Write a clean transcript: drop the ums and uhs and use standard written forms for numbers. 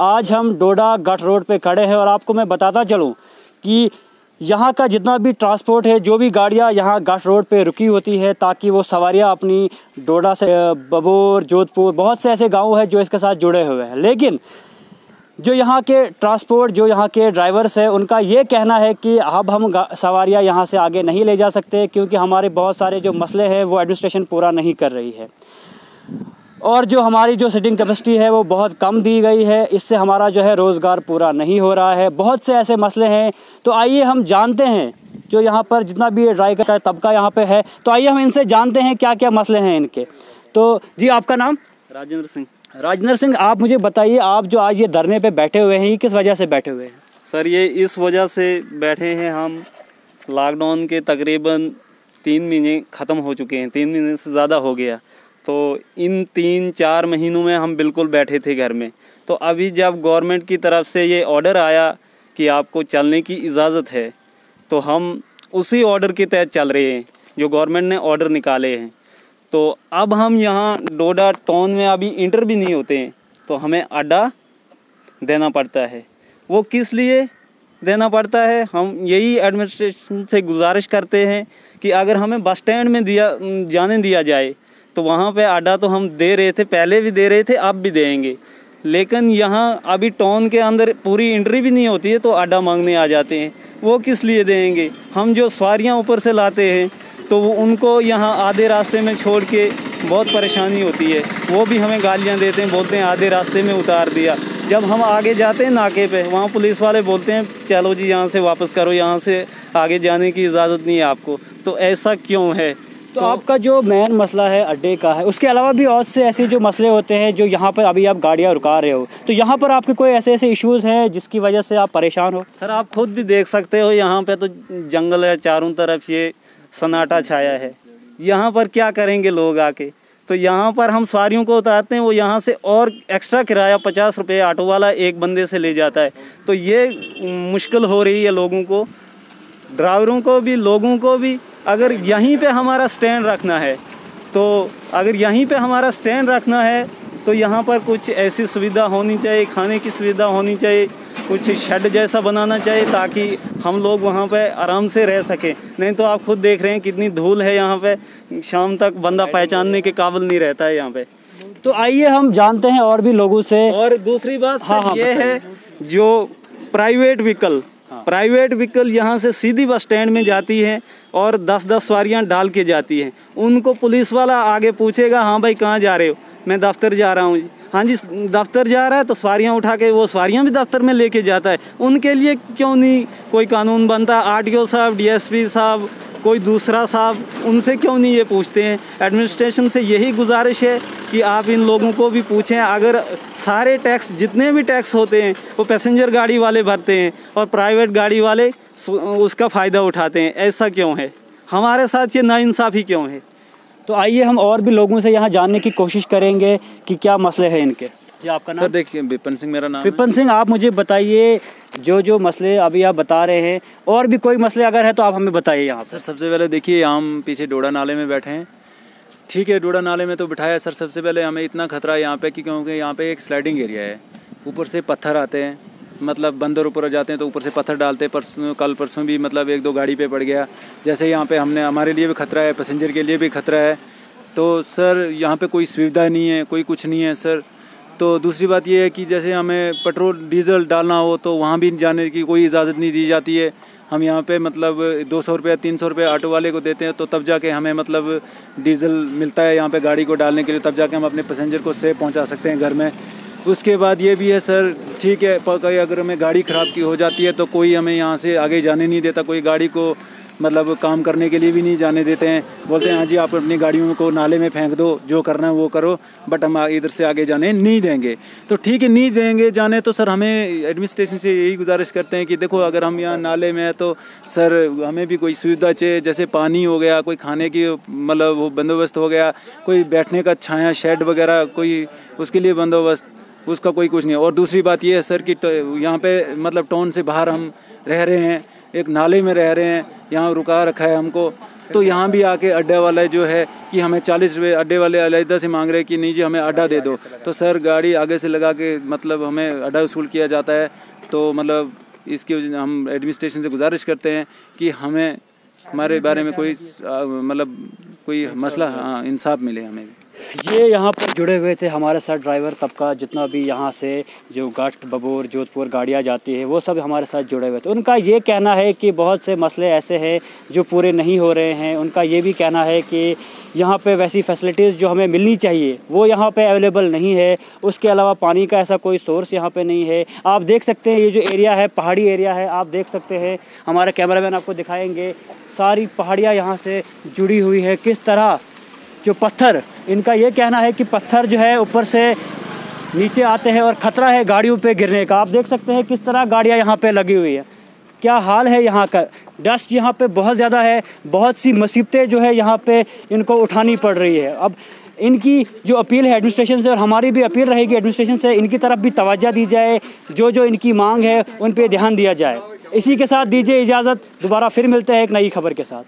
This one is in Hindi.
आज हम डोडा गट रोड पे खड़े हैं और आपको मैं बताता चलूं कि यहाँ का जितना भी ट्रांसपोर्ट है, जो भी गाड़ियाँ यहाँ गट रोड पे रुकी होती है ताकि वो सवारियाँ अपनी डोडा से बबोर, जोधपुर, बहुत से ऐसे गांव हैं जो इसके साथ जुड़े हुए हैं। लेकिन जो यहाँ के ट्रांसपोर्ट, जो यहाँ के ड्राइवर्स हैं, उनका ये कहना है कि अब हम सवारियाँ यहाँ से आगे नहीं ले जा सकते क्योंकि हमारे बहुत सारे जो मसले हैं वो एडमिनिस्ट्रेशन पूरा नहीं कर रही है और जो हमारी जो सीटिंग कैपेसिटी है वो बहुत कम दी गई है। इससे हमारा जो है रोज़गार पूरा नहीं हो रहा है। बहुत से ऐसे मसले हैं। तो आइए हम जानते हैं जो यहाँ पर जितना भी ड्राइवर का तबका यहाँ पे है, तो आइए हम इनसे जानते हैं क्या क्या मसले हैं इनके। तो जी, आपका नाम? राजेंद्र सिंह। राजेंद्र सिंह, आप मुझे बताइए, आप जो आज ये धरने पे बैठे हुए हैं, ये किस वजह से बैठे हुए हैं? सर, ये इस वजह से बैठे हैं, हम लॉकडाउन के तकरीबन 3 महीने ख़त्म हो चुके हैं, 3 महीने से ज़्यादा हो गया। तो इन 3-4 महीनों में हम बिल्कुल बैठे थे घर में। तो अभी जब गवर्नमेंट की तरफ से ये ऑर्डर आया कि आपको चलने की इजाज़त है, तो हम उसी ऑर्डर के तहत चल रहे हैं जो गवर्नमेंट ने ऑर्डर निकाले हैं। तो अब हम यहाँ डोडा टाउन में अभी इंटर भी नहीं होते हैं, तो हमें अड्डा देना पड़ता है। वो किस लिए देना पड़ता है? हम यही एडमिनिस्ट्रेशन से गुजारिश करते हैं कि अगर हमें बस स्टैंड में जाने दिया जाए तो वहाँ पे अड्डा तो हम दे रहे थे, पहले भी दे रहे थे, अब भी देंगे। लेकिन यहाँ अभी टाउन के अंदर पूरी एंट्री भी नहीं होती है तो अड्डा मांगने आ जाते हैं। वो किस लिए देंगे? हम जो सवारियाँ ऊपर से लाते हैं तो वो उनको यहाँ आधे रास्ते में छोड़ के बहुत परेशानी होती है। वो भी हमें गालियाँ देते हैं, बोलते हैं आधे रास्ते में उतार दिया। जब हम आगे जाते हैं नाके पे, वहाँ पुलिस वाले बोलते हैं चलो जी यहाँ से वापस करो, यहाँ से आगे जाने की इजाज़त नहीं है आपको। तो ऐसा क्यों है? तो आपका जो मेन मसला है अड्डे का है, उसके अलावा भी और से ऐसे जो मसले होते हैं जो यहाँ पर अभी आप गाड़ियाँ रुका रहे हो, तो यहाँ पर आपके कोई ऐसे ऐसे इश्यूज़ हैं जिसकी वजह से आप परेशान हो? सर, आप खुद भी देख सकते हो, यहाँ पे तो जंगल है, चारों तरफ ये सन्नाटा छाया है। यहाँ पर क्या करेंगे लोग आके? तो यहाँ पर हम सवारियों को उतारते हैं, वो यहाँ से और एक्स्ट्रा किराया 50 रुपये ऑटो वाला एक बंदे से ले जाता है। तो ये मुश्किल हो रही है लोगों को, ड्राइवरों को भी, लोगों को भी। अगर यहीं पे हमारा स्टैंड रखना है तो यहाँ पर कुछ ऐसी सुविधा होनी चाहिए, खाने की सुविधा होनी चाहिए, कुछ शेड जैसा बनाना चाहिए ताकि हम लोग वहाँ पे आराम से रह सकें। नहीं तो आप खुद देख रहे हैं कितनी धूल है यहाँ पे, शाम तक बंदा पहचानने के काबिल नहीं रहता है यहाँ पे। तो आइए हम जानते हैं और भी लोगों से। और दूसरी बात हाँ, ये है, जो प्राइवेट व्हीकल यहाँ से सीधी बस स्टैंड में जाती है और 10-10 सवारियाँ डाल के जाती हैं। उनको पुलिस वाला आगे पूछेगा, हाँ भाई कहाँ जा रहे हो? मैं दफ्तर जा रहा हूँ। हाँ जी, दफ्तर जा रहा है, तो सवारियाँ उठा के वो सवारियाँ भी दफ्तर में लेके जाता है। उनके लिए क्यों नहीं कोई कानून बनता? आरटीओ साहब, डीएसपी साहब, कोई दूसरा साहब, उनसे क्यों नहीं ये पूछते हैं? एडमिनिस्ट्रेशन से यही गुजारिश है कि आप इन लोगों को भी पूछें। अगर सारे टैक्स, जितने भी टैक्स होते हैं, वो पैसेंजर गाड़ी वाले भरते हैं और प्राइवेट गाड़ी वाले उसका फ़ायदा उठाते हैं, ऐसा क्यों है? हमारे साथ ये नाइंसाफ़ी क्यों है? तो आइए हम और भी लोगों से यहाँ जानने की कोशिश करेंगे कि क्या मसले हैं इनके। जी, आपका नाम? सर, देखिए, विपिन सिंह मेरा नाम। विपिन सिंह, आप मुझे बताइए जो मसले अभी आप बता रहे हैं, और भी कोई मसले अगर है तो आप हमें बताइए यहाँ। सर, सबसे पहले देखिए, हम पीछे डोडा नाले में बैठे हैं। ठीक है, डोडा नाले में तो बिठाया सर। सबसे पहले हमें इतना खतरा है यहाँ पे कि क्योंकि यहाँ पे एक स्लाइडिंग एरिया है, ऊपर से पत्थर आते हैं, मतलब बंदर ऊपर जाते हैं तो ऊपर से पत्थर डालते हैं। कल परसों भी मतलब 1-2 गाड़ी पे पड़ गया। जैसे यहाँ पे हमारे लिए भी खतरा है, पैसेंजर के लिए भी खतरा है। तो सर, यहाँ पे कोई सुविधा नहीं है, कोई कुछ नहीं है सर। तो दूसरी बात ये है कि जैसे हमें पेट्रोल डीजल डालना हो तो वहाँ भी जाने की कोई इजाज़त नहीं दी जाती है। हम यहाँ पे मतलब 200 रुपये 300 रुपये ऑटो वाले को देते हैं, तो तब जाके हमें मतलब डीजल मिलता है यहाँ पे गाड़ी को डालने के लिए, तब जाके हम अपने पैसेंजर को सेफ पहुँचा सकते हैं घर में। उसके बाद ये भी है सर, ठीक है, कहीं अगर हमें गाड़ी ख़राब की हो जाती है तो कोई हमें यहाँ से आगे जाने नहीं देता, कोई गाड़ी को मतलब काम करने के लिए भी नहीं जाने देते हैं। बोलते हैं हाँ जी, आप अपनी गाड़ियों को नाले में फेंक दो, जो करना है वो करो, बट हम इधर से आगे जाने नहीं देंगे। तो ठीक है, नहीं देंगे जाने, तो सर हमें एडमिनिस्ट्रेशन से यही गुजारिश करते हैं कि देखो, अगर हम यहाँ नाले में हैं तो सर हमें भी कोई सुविधा चाहिए, जैसे पानी हो गया, कोई खाने की मतलब वो बंदोबस्त हो गया, कोई बैठने का छाया शेड वगैरह कोई उसके लिए बंदोबस्त, उसका कोई कुछ नहीं है। और दूसरी बात ये है सर कि यहाँ पे मतलब टाउन से बाहर हम रह रहे हैं, एक नाले में रह रहे हैं, यहाँ रुका रखा है हमको। तो यहाँ भी आके अड्डे वाला जो है कि हमें 40 रुपये अड्डे वाले अलहदा से मांग रहे हैं कि नहीं जी हमें अड्डा दे दो। तो सर गाड़ी आगे से लगा के मतलब हमें अड्डा वसूल किया जाता है। तो मतलब इसकी हम एडमिनिस्ट्रेशन से गुजारिश करते हैं कि हमें हमारे बारे में कोई मतलब कोई मसला इंसाफ मिले हमें। ये यहाँ पर जुड़े हुए थे हमारे साथ ड्राइवर तबका, जितना भी यहाँ से जो गट बबूर जोधपुर गाड़ियाँ जाती है वो सब हमारे साथ जुड़े हुए थे। उनका ये कहना है कि बहुत से मसले ऐसे हैं जो पूरे नहीं हो रहे हैं। उनका ये भी कहना है कि यहाँ पे वैसी फैसिलिटीज़ जो हमें मिलनी चाहिए वो यहाँ पे अवेलेबल नहीं है। उसके अलावा पानी का ऐसा कोई सोर्स यहाँ पे नहीं है। आप देख सकते हैं ये जो एरिया है पहाड़ी एरिया है, आप देख सकते हैं, हमारे कैमरामैन आपको दिखाएंगे, सारी पहाड़ियाँ यहाँ से जुड़ी हुई है। किस तरह जो पत्थर, इनका ये कहना है कि पत्थर जो है ऊपर से नीचे आते हैं और ख़तरा है गाड़ियों पे गिरने का। आप देख सकते हैं किस तरह गाड़ियाँ यहाँ पे लगी हुई है, क्या हाल है यहाँ का। डस्ट यहाँ पे बहुत ज़्यादा है, बहुत सी मुसीबतें जो है यहाँ पे इनको उठानी पड़ रही है। अब इनकी जो अपील है एडमिनिस्ट्रेशन से, और हमारी भी अपील रहेगी एडमिनिस्ट्रेशन से, इनकी तरफ भी तवज्जो दी जाए, जो इनकी मांग है उन पे ध्यान दिया जाए। इसी के साथ दीजिए इजाज़त, दोबारा फिर मिलते हैं एक नई खबर के साथ।